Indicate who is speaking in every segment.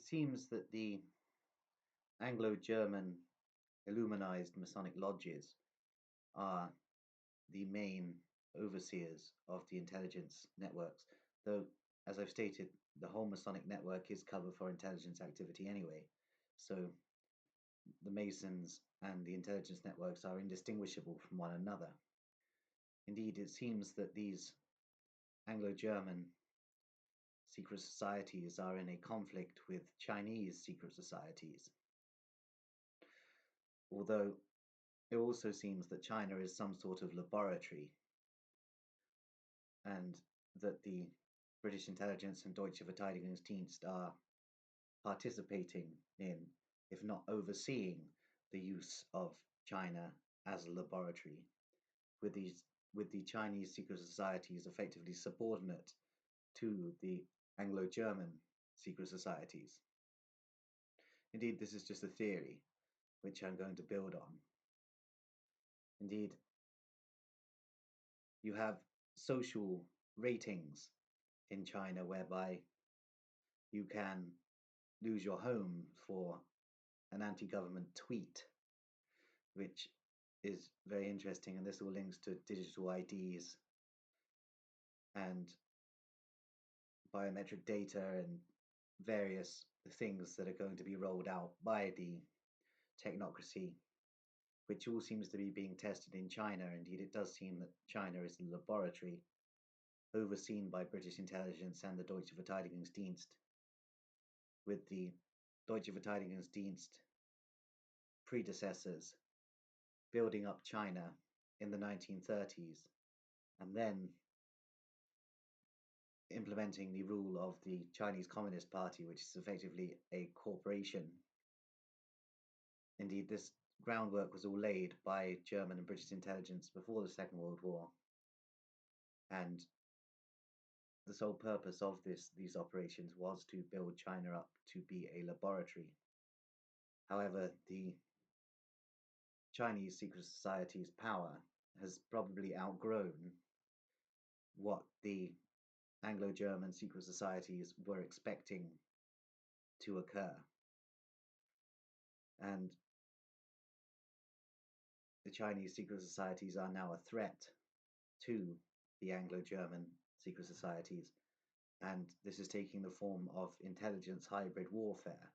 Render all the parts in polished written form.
Speaker 1: seems that the Anglo-German Illuminized Masonic lodges are the main overseers of the intelligence networks, though, as I've stated, the whole Masonic network is cover for intelligence activity anyway. So the Masons and the intelligence networks are indistinguishable from one another. Indeed, it seems that these Anglo-German secret societies are in a conflict with Chinese secret societies, although it also seems that China is some sort of laboratory and that the British intelligence and Deutsche Verteidigungsdienst are participating in, if not overseeing, the use of China as a laboratory, with the Chinese secret societies effectively subordinate to the Anglo-German secret societies. Indeed, this is just a theory which I'm going to build on. Indeed, you have social ratings in China whereby you can lose your home for an anti-government tweet, which is very interesting, and this all links to digital IDs and biometric data and various things that are going to be rolled out by the technocracy, which all seems to be being tested in China. Indeed, it does seem that China is the laboratory overseen by British intelligence and the Deutsche Verteidigungsdienst, with the Deutsche Verteidigungsdienst predecessors building up China in the 1930s and then implementing the rule of the Chinese Communist Party, which is effectively a corporation. Indeed, this groundwork was all laid by German and British intelligence before the Second World War, and the sole purpose of these operations was to build China up to be a laboratory. However, the Chinese secret society's power has probably outgrown what the Anglo-German secret societies were expecting to occur. And the Chinese secret societies are now a threat to the Anglo-German secret societies, and this is taking the form of intelligence hybrid warfare.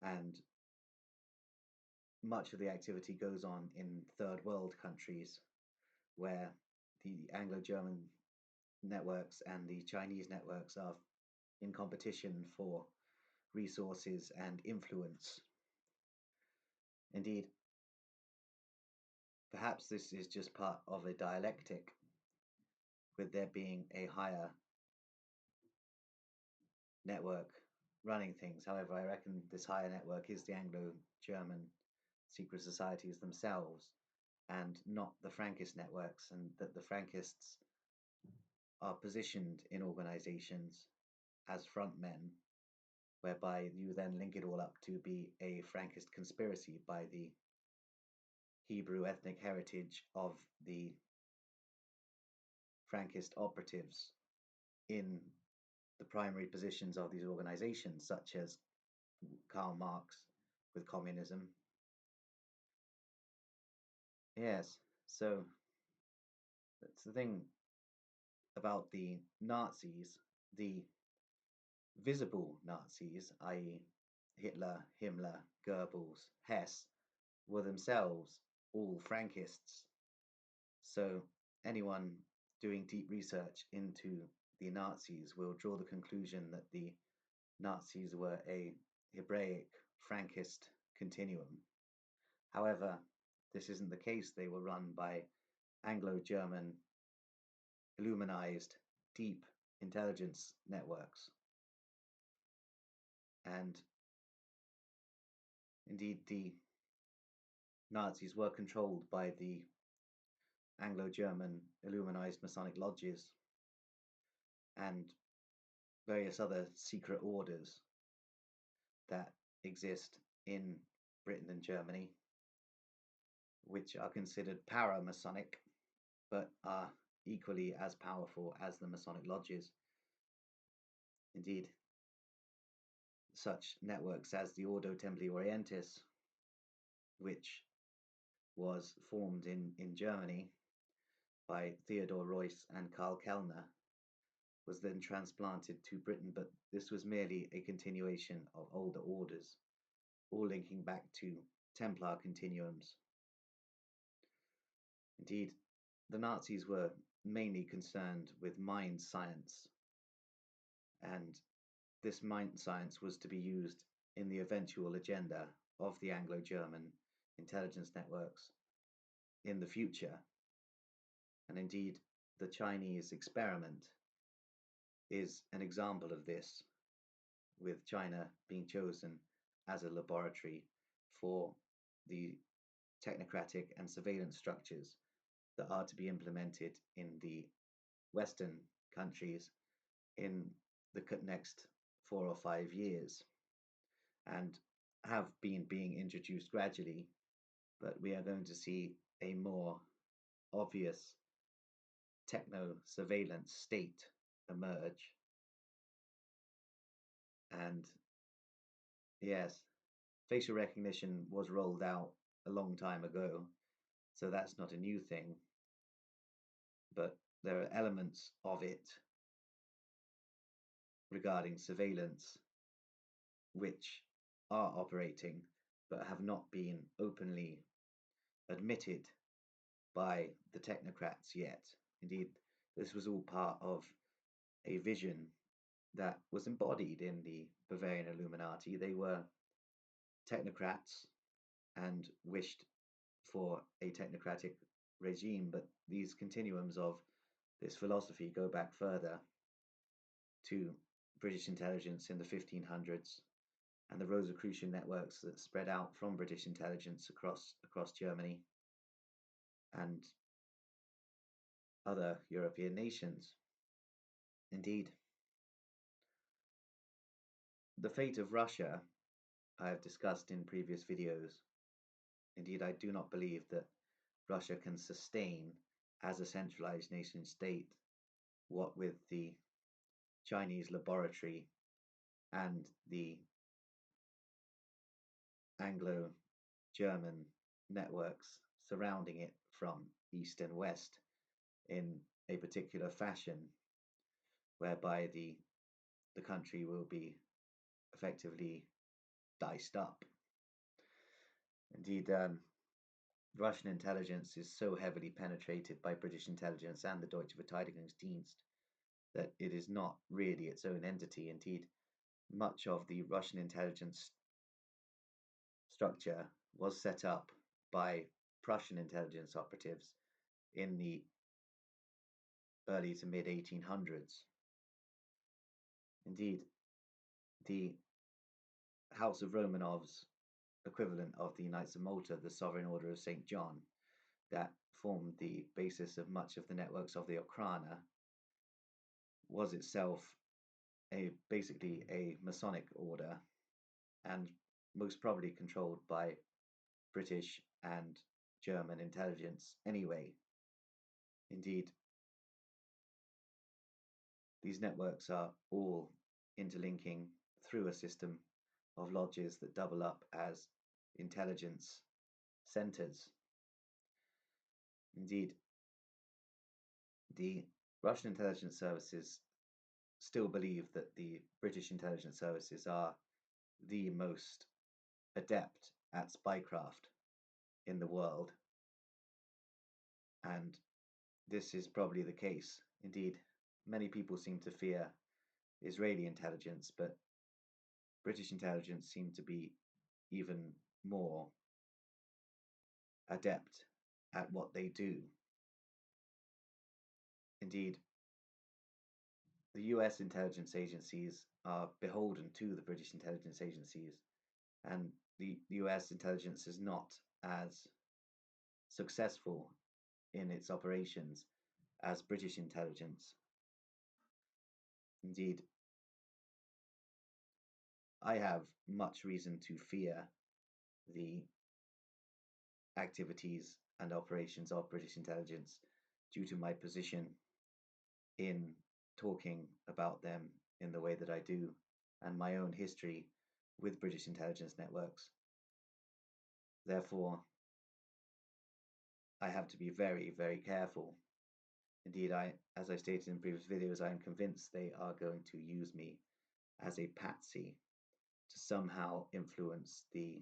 Speaker 1: And much of the activity goes on in third world countries where the Anglo-German networks and the Chinese networks are in competition for resources and influence. Indeed, perhaps this is just part of a dialectic, with there being a higher network running things. However, I reckon this higher network is the Anglo-German secret societies themselves and not the Frankist networks, and that the Frankists are positioned in organizations as frontmen, whereby you then link it all up to be a Frankist conspiracy by the Hebrew ethnic heritage of the Frankist operatives in the primary positions of these organizations, such as Karl Marx with communism. Yes, so that's the thing about the Nazis. The visible Nazis, i.e., Hitler, Himmler, Goebbels, Hess, were themselves all Frankists. So anyone doing deep research into the Nazis will draw the conclusion that the Nazis were a Hebraic Frankist continuum. However, this isn't the case. They were run by Anglo-German, Illuminized, deep intelligence networks. And indeed, the Nazis were controlled by the Anglo-German Illuminized Masonic lodges and various other secret orders that exist in Britain and Germany, which are considered para-Masonic, but are equally as powerful as the Masonic lodges. Indeed, such networks as the Ordo Templi Orientis, which was formed in Germany by Theodor Reuss and Karl Kellner, was then transplanted to Britain, but this was merely a continuation of older orders, all linking back to Templar continuums. Indeed, the Nazis were mainly concerned with mind science, and this mind science was to be used in the eventual agenda of the Anglo-German intelligence networks in the future. And indeed, the Chinese experiment is an example of this, with China being chosen as a laboratory for the technocratic and surveillance structures that are to be implemented in the Western countries in the next 4 or 5 years, and have been being introduced gradually, but we are going to see a more obvious techno surveillance state emerge. And yes, facial recognition was rolled out a long time ago, so that's not a new thing, but there are elements of it regarding surveillance which are operating but have not been openly admitted by the technocrats yet. Indeed, this was all part of a vision that was embodied in the Bavarian Illuminati. They were technocrats and wished for a technocratic regime, but these continuums of this philosophy go back further to British intelligence in the 1500s and the Rosicrucian networks that spread out from British intelligence across Germany and other European nations. Indeed, the fate of Russia I have discussed in previous videos. Indeed, I do not believe that Russia can sustain as a centralized nation state, what with the Chinese laboratory and the Anglo-German networks surrounding it from east and west in a particular fashion, whereby the country will be effectively diced up. Indeed, Russian intelligence is so heavily penetrated by British intelligence and the Deutsche Verteidigungsdienst that it is not really its own entity. Indeed, much of the Russian intelligence structure was set up by Prussian intelligence operatives in the early to mid 1800s. Indeed, the House of Romanov's equivalent of the Knights of Malta, the Sovereign Order of St. John, that formed the basis of much of the networks of the Okhrana, was itself basically a Masonic order, and most probably controlled by British and German intelligence anyway. Indeed, these networks are all interlinking through a system of lodges that double up as intelligence centers. Indeed, the Russian intelligence services still believe that the British intelligence services are the most adept at spycraft in the world, and this is probably the case. Indeed, many people seem to fear Israeli intelligence, but British intelligence seem to be even more adept at what they do. Indeed, the US intelligence agencies are beholden to the British intelligence agencies, and the US intelligence is not as successful in its operations as British intelligence. Indeed, I have much reason to fear the activities and operations of British intelligence due to my position in talking about them in the way that I do, and my own history with British intelligence networks. Therefore, I have to be very, very careful. Indeed, as I stated in previous videos, I am convinced they are going to use me as a patsy to somehow influence the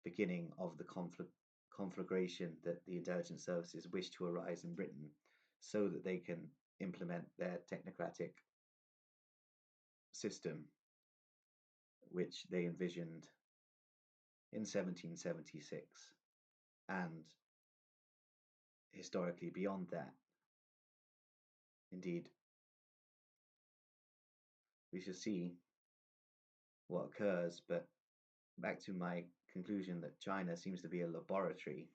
Speaker 1: beginning of the conflagration that the intelligence services wish to arise in Britain so that they can implement their technocratic system, which they envisioned in 1776 and historically beyond that. Indeed, we shall see what occurs, but back to my conclusion that China seems to be a laboratory,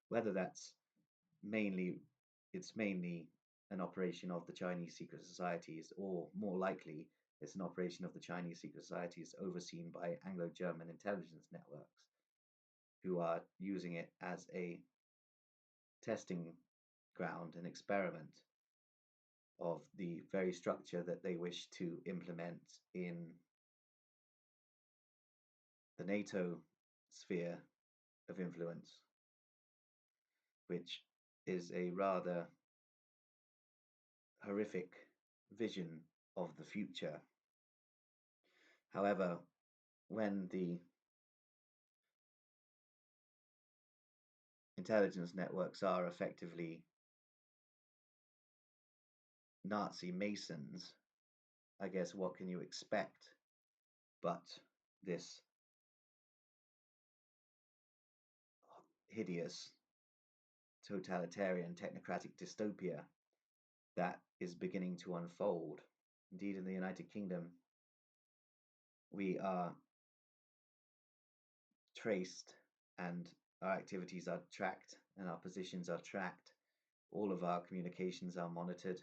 Speaker 1: whether that's mainly it's mainly an operation of the Chinese secret societies, or more likely, it's an operation of the Chinese secret societies overseen by Anglo-German intelligence networks, who are using it as a testing ground, an experiment of the very structure that they wish to implement in the NATO sphere of influence, which is a rather horrific vision of the future. However, when the intelligence networks are effectively Nazi Masons, I guess what can you expect but this hideous totalitarian technocratic dystopia that is beginning to unfold. Indeed, in the United Kingdom, we are traced and our activities are tracked and our positions are tracked. All of our communications are monitored.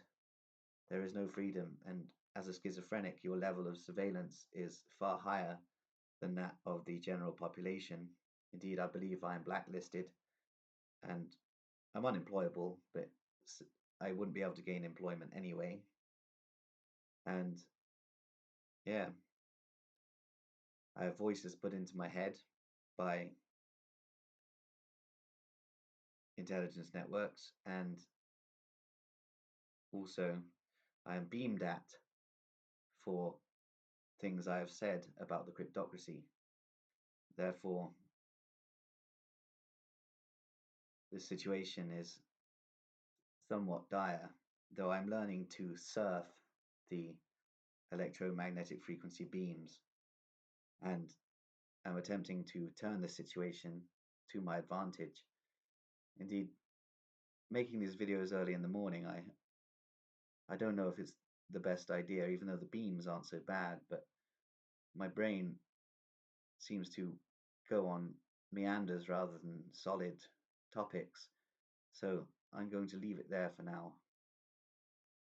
Speaker 1: There is no freedom, and as a schizophrenic, your level of surveillance is far higher than that of the general population. Indeed, I believe I am blacklisted and I'm unemployable, but I wouldn't be able to gain employment anyway. And yeah, I have voices put into my head by intelligence networks, and also I am beamed at for things I have said about the cryptocracy. Therefore, the situation is somewhat dire, though I'm learning to surf the electromagnetic frequency beams and am attempting to turn the situation to my advantage. Indeed, making these videos early in the morning, I don't know if it's the best idea, even though the beams aren't so bad, but my brain seems to go on meanders rather than solid topics. So I'm going to leave it there for now.